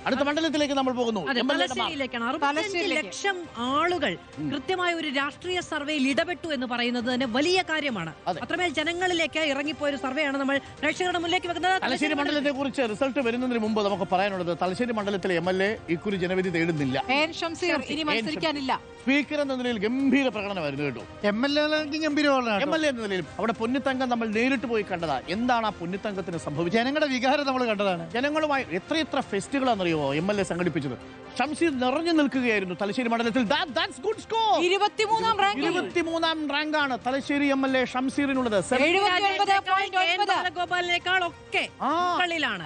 അടുത്ത മണ്ഡലത്തിലേക്ക് നമ്മൾ പോകുന്നു. തലശ്ശേരിയിലേക്കാണ്. 65 ലക്ഷം ആളുകൾ കൃത്യമായ ഒരു രാഷ്ട്രീയ സർവേയിൽ ഇടപെട്ടു എന്ന് പറയുന്നത് തന്നെ വലിയ കാര്യമാണ്. അത്രമേൽ ജനങ്ങളിലേക്ക് ഇറങ്ങിപ്പോയ ഒരു സർവേയാണ് നമ്മൾ പ്രേക്ഷകരുടെ മുന്നിലേക്ക് വെക്കുന്നത്. തലശ്ശേരി മണ്ഡലത്തെ കുറിച്ച് റിസൾട്ട് വരുന്നതിന് മുമ്പ് നമുക്ക് പറയാനുള്ളത്, തലശ്ശേരി മണ്ഡലത്തിലെ MLA ഇക്കുറി ജനവിധി തേടുന്നില്ല. സ്പീക്കർ എന്ന നിലയിൽ ഗംഭീര പ്രകടനമായിരുന്നു കേട്ടോ. MLA എന്ന നിലയിലും അവിടെ പൊന്നിത്തങ്കം നമ്മൾ നേരിട്ട് പോയി കണ്ടതാ. എന്താണ് ആ പൊന്നിത്തങ്കത്തിന് സംഭവിച്ചത്? ജനങ്ങളുടെ വികാരം നമ്മൾ കണ്ടതാണ്. ജനങ്ങളുമായി എത്രയെത്ര ഫെസ്റ്റുകളാണെന്നറിയോ MLA സംഘടിപ്പിച്ചത്. ഷംസീർ നിറഞ്ഞു നിൽക്കുകയായിരുന്നു തലശ്ശേരി മണ്ഡലത്തിൽ. 23ാം റാങ്കാണ് തലശ്ശേരി MLA ഷംസീറിനുള്ളത്.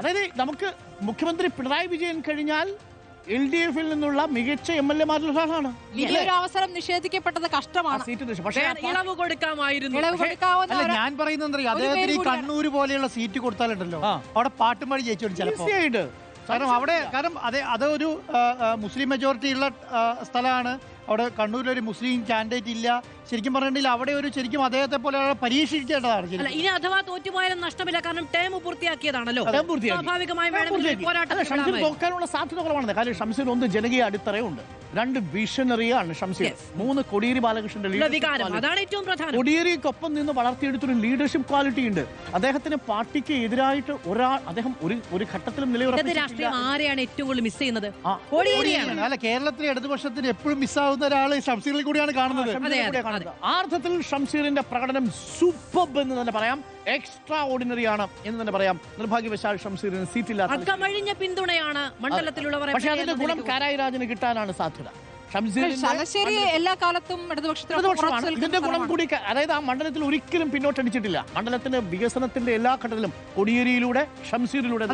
അതായത് നമുക്ക് മുഖ്യമന്ത്രി പിണറായി വിജയൻ കഴിഞ്ഞാൽ LDF-ൽ നിന്നുള്ള മികച്ച MLA-മാരിൽ ഒരാളാണ്. അവസരം നിഷേധിക്കപ്പെട്ടത് കഷ്ടമാണ്. ഇളവ് കൊടുക്കാമായിരുന്നു. ഞാൻ പറയുന്നത് അദ്ദേഹത്തിന് ഈ കണ്ണൂര് പോലെയുള്ള സീറ്റ് കൊടുത്താലുണ്ടല്ലോ അവിടെ പാട്ടുമഴ ജയിച്ചോളും ചിലപ്പോൾ. കാരണം അതൊരു മുസ്ലിം മെജോറിറ്റി ഉള്ള സ്ഥലമാണ്. അവിടെ കണ്ണൂരിലൊരു മുസ്ലിം കാൻഡിഡേറ്റ് ഇല്ല. ശരിക്കും പറഞ്ഞിട്ടുണ്ടെങ്കിൽ അവിടെ ഒരു ശരിക്കും അദ്ദേഹത്തെ പോലെ പരീക്ഷിക്കേണ്ടതാണ്. ഇനി അഥവാ തോറ്റുപോയാലും നഷ്ടമില്ല, കാരണം ടേം പൂർത്തിയാക്കിയതാണല്ലോ. സ്വാഭാവികമായും നോക്കാനുള്ള സാധ്യത കുറവാണ്. കാരണം ഷംസീർ ഒന്ന് ജനകീയ അടിത്തറയുണ്ട്, 2 വിഷനറിയാണ് ഷംസീർ, 3 കോടിയേരി ബാലകൃഷ്ണന്റെ അതാണ് ഏറ്റവും പ്രധാനം. കോടിയേരിക്കൊപ്പം നിന്ന് വളർത്തിയെടുത്തൊരു ലീഡർഷിപ്പ് ക്വാളിറ്റി ഉണ്ട് അദ്ദേഹത്തിന്. പാർട്ടിക്ക് എതിരായിട്ട് അദ്ദേഹം ഒരു ഘട്ടത്തിലും രാഷ്ട്രീയം ആരെയാണ് ഏറ്റവും കൂടുതൽ മിസ് ചെയ്യുന്നത്? അല്ല, കേരളത്തിലെ ഇടതുപക്ഷത്തിന് എപ്പോഴും മിസ്സാവുന്ന ഒരാൾ ഷംസീറിൽ കൂടിയാണ് കാണുന്നത്. ആ അർത്ഥത്തിൽ ഷംസീറിന്റെ പ്രകടനം സൂപ്പർബ് എന്ന് തന്നെ പറയാം, എക്സ്ട്രാ ഓർഡിനറി ആണ് എന്ന് തന്നെ പറയാം. നിർഭാഗ്യവശാൽ ഷംസീറിന് സീറ്റില്ല. അക്കമഴിഞ്ഞ പിന്തുണയാണ് മണ്ഡലത്തിലുള്ളവർ. പക്ഷേ അതിന്റെ ഗുണം കാരായി രാജന് കിട്ടാനാണ് സാധ്യത. തലശ്ശേരി എല്ലാ കാലത്തും ഇടതുപക്ഷമാണ്. ഇതിന്റെ ഗുണം കൂടി, അതായത് ആ മണ്ഡലത്തിൽ ഒരിക്കലും പിന്നോട്ടടിച്ചിട്ടില്ല. മണ്ഡലത്തിന്റെ വികസനത്തിന്റെ എല്ലാ ഘട്ടത്തിലും കോടിയേരിയിലൂടെ ഷംസീറിലൂടെ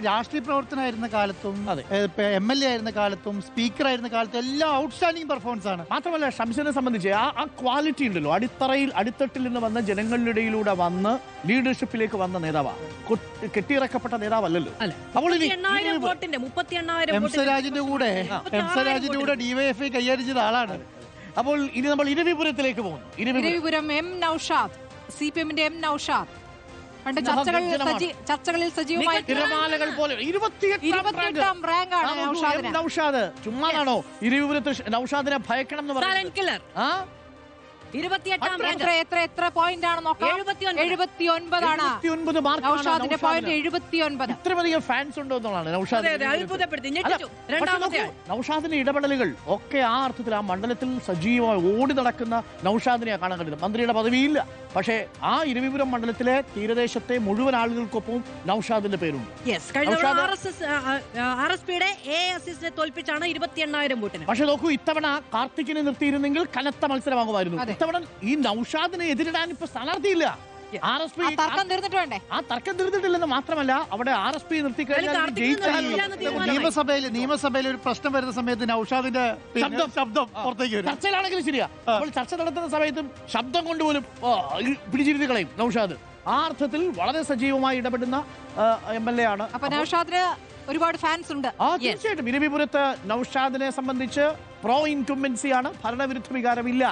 രാഷ്ട്രീയ പ്രവർത്തനമായിരുന്ന കാലത്തും MLA ആയിരുന്ന കാലത്തും സ്പീക്കർ ആയിരുന്ന കാലത്തും എല്ലാം ഔട്ട്സ്റ്റാൻഡിംഗ് പെർഫോമൻസ് ആണ്. മാത്രമല്ല ഷംസീറിനെ സംബന്ധിച്ച് ആ ക്വാളിറ്റി ഉണ്ടല്ലോ, അടിത്തട്ടിൽ നിന്ന് വന്ന ജനങ്ങളുടെ ഇടയിലൂടെ വന്ന് ലീഡർഷിപ്പിലേക്ക് വന്ന നേതാവാണ്, കെട്ടിയിറക്കപ്പെട്ട നേതാവല്ലല്ലോ. അപ്പോൾ എംസരാജിന്റെ കൂടെ DYFI കൈയടിച്ചത് ആളാണ്. അപ്പോൾ ഇനി നമ്മൾ ഇരവിപുരത്തിലേക്ക് പോകുന്നു. ഇരവിപുരം CPM-ന്റെ M നൗഷാദ് ചർച്ചകളിൽ സജീവമായി. തിരമാലകൾ പോലെ 28ാം റാങ്കാണ് നൗഷാദ്. ചുമ്മാതാണോ ഇരവിപുരത്ത് നൗഷാദിനെ ഭയക്കണം എന്ന് പറയുന്നത്? എത്ര പോയിന്റ് ആണ് നോക്കാം? 79 ആണ് നൗഷാദിന്റെ പോയിന്റ്. 79. ഇത്രയധികം ഫാൻസ് ഉണ്ടോ എന്നുള്ളതാണ് നൗഷാദിന്റെ ഇടപെടലുകൾ ഒക്കെ. ആ അർത്ഥത്തിൽ ആ മണ്ഡലത്തിൽ സജീവമായി ഓടി നടക്കുന്ന നൗഷാദിനെ കാണാൻ കഴിയുന്നത്. മന്ത്രിയുടെ പദവിയില്ല, പക്ഷേ ആ ഇരവിപുരം മണ്ഡലത്തിലെ തീരദേശത്തെ മുഴുവൻ ആളുകൾക്കൊപ്പം നൗഷാദിന്റെ പേരുണ്ട്. തോൽപ്പിച്ചാണ് 28,000 വോട്ടിന്. പക്ഷെ നോക്കൂ, ഇത്തവണ കാർത്തിക്കിനെ നിർത്തിയിരുന്നെങ്കിൽ കനത്ത മത്സരമാകുമായിരുന്നു. ഇത്തവണ ഈ നൗഷാദിനെ എതിരിടാൻ ഇപ്പൊ സ്ഥാനാർത്ഥിയില്ല. ആ തർക്കം തീർന്നിട്ടില്ലെന്ന് മാത്രമല്ല, അവിടെ RSP നിർത്തിക്കഴിഞ്ഞാൽ നിയമസഭയിൽ ഒരു പ്രശ്നം വരുന്ന സമയത്ത് നൗഷാദിന്റെ ശബ്ദം പുറത്തേക്ക് വരും. ചർച്ചയിലാണെങ്കിലും ശരിയാ, അപ്പോൾ ചർച്ച നടത്തുന്ന സമയത്തും ശബ്ദം കൊണ്ടുപോലും പിടിച്ചിരുത്തി കളയും നൗഷാദ്. ആ അർത്ഥത്തിൽ വളരെ സജീവമായി ഇടപെടുന്ന MLA ആണ്. അപ്പൊ നൗഷാദിന് ഒരുപാട് ഫാൻസ് ഉണ്ട്. തീർച്ചയായിട്ടും ഇരവിപുരത്ത് നൗഷാദിനെ സംബന്ധിച്ച് പ്രോ ഇൻകുംബൻസിയാണ്, ഭരണവിരുദ്ധ വികാരമില്ല.